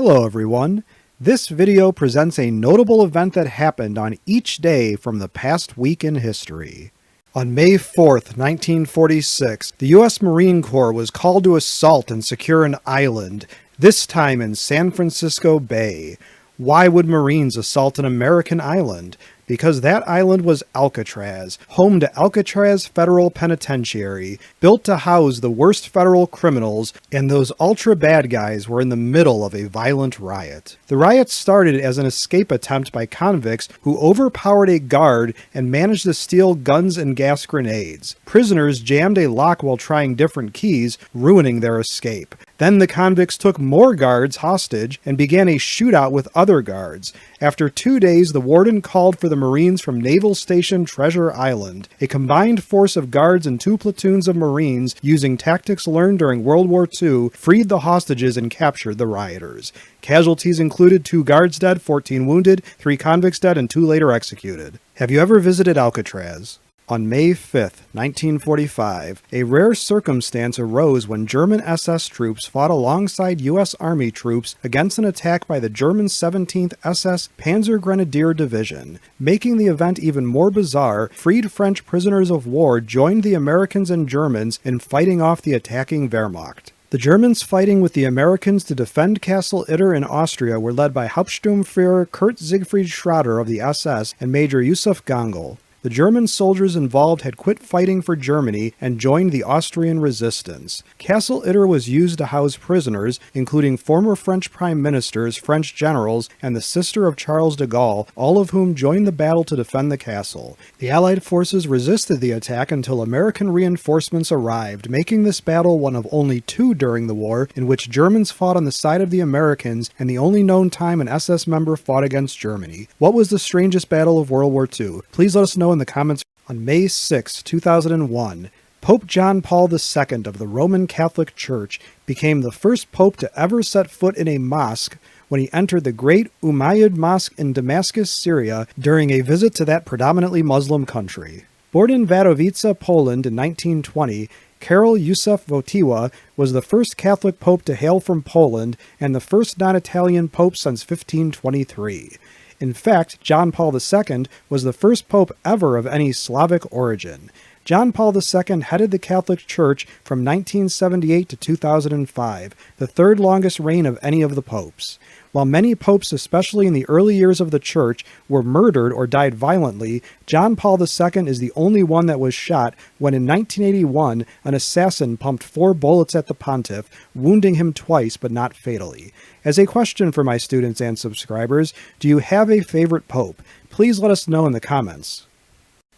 Hello everyone. This video presents a notable event that happened on each day from the past week in history. On May 4th, 1946, the U.S. Marine Corps was called to assault and secure an island, this time in San Francisco Bay. Why would Marines assault an American island? Because that island was Alcatraz, home to Alcatraz Federal Penitentiary, built to house the worst federal criminals, and those ultra bad guys were in the middle of a violent riot. The riot started as an escape attempt by convicts who overpowered a guard and managed to steal guns and gas grenades. Prisoners jammed a lock while trying different keys, ruining their escape. Then the convicts took more guards hostage and began a shootout with other guards. After 2 days, the warden called for the Marines from Naval Station Treasure Island. A combined force of guards and 2 platoons of Marines, using tactics learned during World War II, freed the hostages and captured the rioters. Casualties included 2 guards dead, 14 wounded, 3 convicts dead, and 2 later executed. Have you ever visited Alcatraz? On May 5th, 1945, a rare circumstance arose when German SS troops fought alongside U.S. Army troops against an attack by the German 17th SS Panzer Grenadier Division. Making the event even more bizarre, freed French prisoners of war joined the Americans and Germans in fighting off the attacking Wehrmacht. The Germans fighting with the Americans to defend Castle Itter in Austria were led by Hauptsturmführer Kurt Siegfried Schrader of the SS and Major Yusuf Gangl. The German soldiers involved had quit fighting for Germany and joined the Austrian resistance. Castle Itter was used to house prisoners, including former French prime ministers, French generals, and the sister of Charles de Gaulle, all of whom joined the battle to defend the castle. The Allied forces resisted the attack until American reinforcements arrived, making this battle one of only 2 during the war in which Germans fought on the side of the Americans and the only known time an SS member fought against Germany. What was the strangest battle of World War II? Please let us know in the comments. On May 6, 2001, Pope John Paul II of the Roman Catholic Church became the first pope to ever set foot in a mosque when he entered the Great Umayyad Mosque in Damascus, Syria, during a visit to that predominantly Muslim country. Born in Wadowice, Poland in 1920, Karol Józef Wojtyła was the first Catholic pope to hail from Poland and the first non-Italian pope since 1523. In fact, John Paul II was the first pope ever of any Slavic origin. John Paul II headed the Catholic Church from 1978 to 2005, the 3rd longest reign of any of the popes. While many popes, especially in the early years of the Church, were murdered or died violently, John Paul II is the only one that was shot when in 1981 an assassin pumped 4 bullets at the pontiff, wounding him twice but not fatally. As a question for my students and subscribers, do you have a favorite pope? Please let us know in the comments.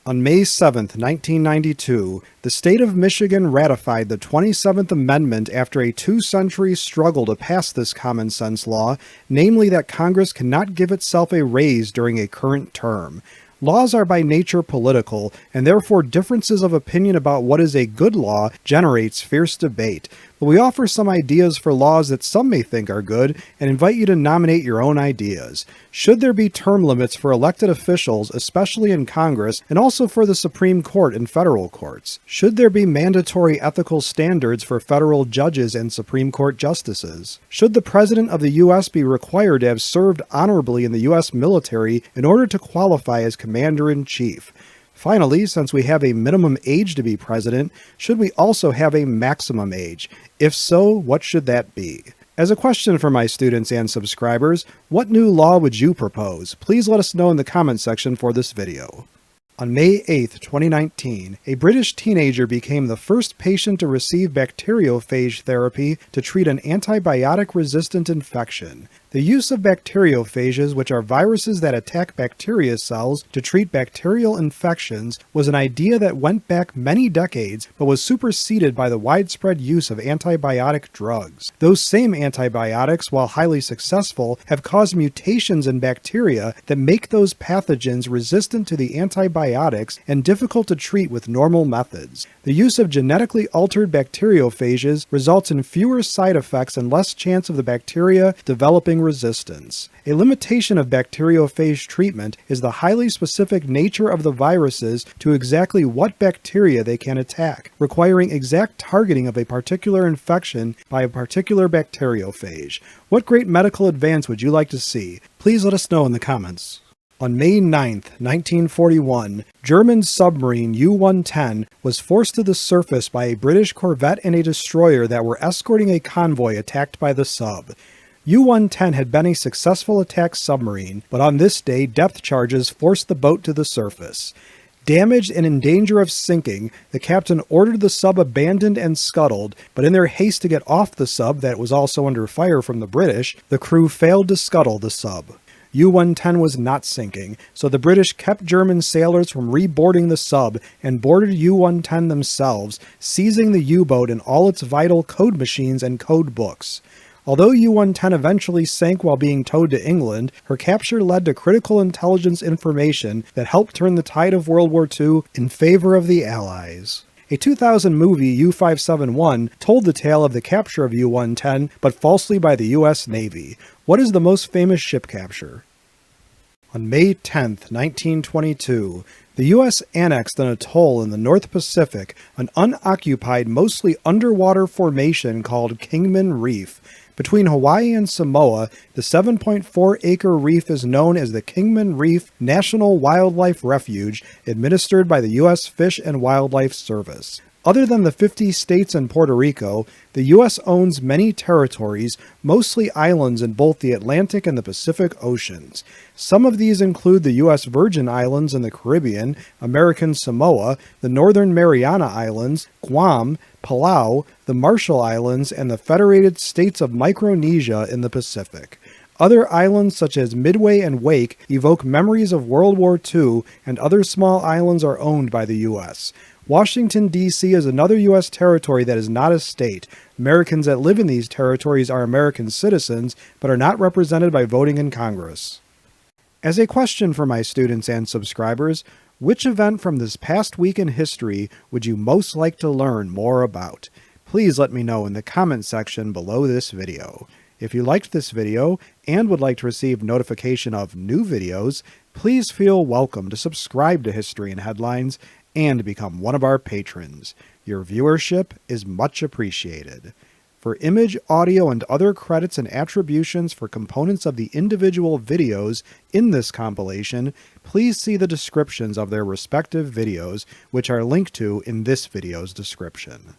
On May 7th, 1992, the state of Michigan ratified the 27th Amendment after a 2-century struggle to pass this common-sense law, namely that Congress cannot give itself a raise during a current term. Laws are by nature political, and therefore differences of opinion about what is a good law generates fierce debate. But we offer some ideas for laws that some may think are good, and invite you to nominate your own ideas. Should there be term limits for elected officials, especially in Congress, and also for the Supreme Court and federal courts? Should there be mandatory ethical standards for federal judges and Supreme Court justices? Should the President of the U.S. be required to have served honorably in the U.S. military in order to qualify as Commander-in-Chief? Finally, since we have a minimum age to be president, should we also have a maximum age? If so, what should that be? As a question for my students and subscribers, what new law would you propose? Please let us know in the comment section for this video. On May 8, 2019, a British teenager became the first patient to receive bacteriophage therapy to treat an antibiotic-resistant infection. The use of bacteriophages, which are viruses that attack bacteria cells to treat bacterial infections, was an idea that went back many decades but was superseded by the widespread use of antibiotic drugs. Those same antibiotics, while highly successful, have caused mutations in bacteria that make those pathogens resistant to the antibiotics and difficult to treat with normal methods. The use of genetically altered bacteriophages results in fewer side effects and less chance of the bacteria developing resistance. A limitation of bacteriophage treatment is the highly specific nature of the viruses to exactly what bacteria they can attack, requiring exact targeting of a particular infection by a particular bacteriophage. What great medical advance would you like to see? Please let us know in the comments. On May 9, 1941, German submarine U-110 was forced to the surface by a British corvette and a destroyer that were escorting a convoy attacked by the sub. U-110 had been a successful attack submarine, but on this day depth charges forced the boat to the surface. Damaged and in danger of sinking, the captain ordered the sub abandoned and scuttled, but in their haste to get off the sub that was also under fire from the British, the crew failed to scuttle the sub. U-110 was not sinking, so the British kept German sailors from reboarding the sub and boarded U-110 themselves, seizing the U-boat and all its vital code machines and code books. Although U-110 eventually sank while being towed to England, her capture led to critical intelligence information that helped turn the tide of World War II in favor of the Allies. A 2000 movie, U-571, told the tale of the capture of U-110, but falsely by the U.S. Navy. What is the most famous ship capture? On May 10, 1922, the U.S. annexed an atoll in the North Pacific, an unoccupied, mostly underwater formation called Kingman Reef. Between Hawaii and Samoa, the 7.4-acre reef is known as the Kingman Reef National Wildlife Refuge, administered by the U.S. Fish and Wildlife Service. Other than the 50 states and Puerto Rico, the U.S. owns many territories, mostly islands in both the Atlantic and the Pacific Oceans. Some of these include the U.S. Virgin Islands in the Caribbean, American Samoa, the Northern Mariana Islands, Guam, Palau, the Marshall Islands, and the Federated States of Micronesia in the Pacific. Other islands such as Midway and Wake evoke memories of World War II, and other small islands are owned by the U.S. Washington, D.C. is another U.S. territory that is not a state. Americans that live in these territories are American citizens, but are not represented by voting in Congress. As a question for my students and subscribers, which event from this past week in history would you most like to learn more about? Please let me know in the comment section below this video. If you liked this video and would like to receive notification of new videos, please feel welcome to subscribe to History in Headlines and become one of our patrons. Your viewership is much appreciated. For image, audio, and other credits and attributions for components of the individual videos in this compilation, please see the descriptions of their respective videos, which are linked to in this video's description.